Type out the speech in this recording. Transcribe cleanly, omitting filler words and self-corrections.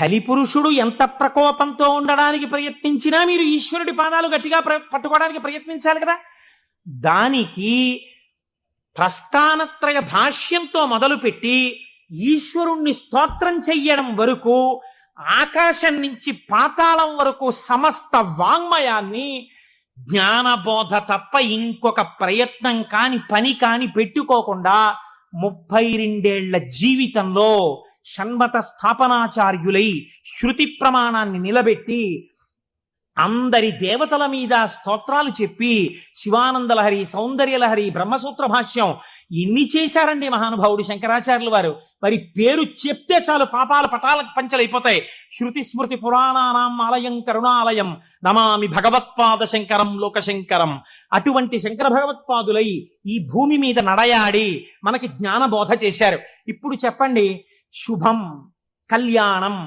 కలిపురుషుడు ఎంత ప్రకోపంతో ఉండడానికి ప్రయత్నించినా మీరు ఈశ్వరుడి పాదాలు గట్టిగా పట్టుకోవడానికి ప్రయత్నించాలి కదా. దానికి ప్రస్థానత్రయ భాష్యంతో మొదలుపెట్టి ఈశ్వరుణ్ణి స్తోత్రం చెయ్యడం వరకు, ఆకాశం నుంచి పాతాళం వరకు సమస్త వాంగ్మయాన్ని జ్ఞానబోధ తప్ప ఇంకొక ప్రయత్నం కాని పని కాని పెట్టుకోకుండా 32 జీవితంలో షణ్మత స్థాపనాచార్యులై శృతి ప్రమాణాన్ని నిలబెట్టి అందరి దేవతల మీద స్తోత్రాలు చెప్పి శివానందలహరి, సౌందర్యలహరి, బ్రహ్మసూత్ర భాష్యం ఎన్ని చేశారండి మహానుభావుడు శంకరాచార్యులు వారు. మరి పేరు చెప్తే చాలు పాపాల పటాల పంచలైపోతాయి. శృతి స్మృతి పురాణానాం ఆలయం కరుణాలయం నమామి భగవత్పాద శంకరం లోకశంకరం. అటువంటి శంకర భగవత్పాదులై ఈ భూమి మీద నడయాడి మనకి జ్ఞానబోధ చేశారు. ఇప్పుడు చెప్పండి, శుభం, కళ్యాణం,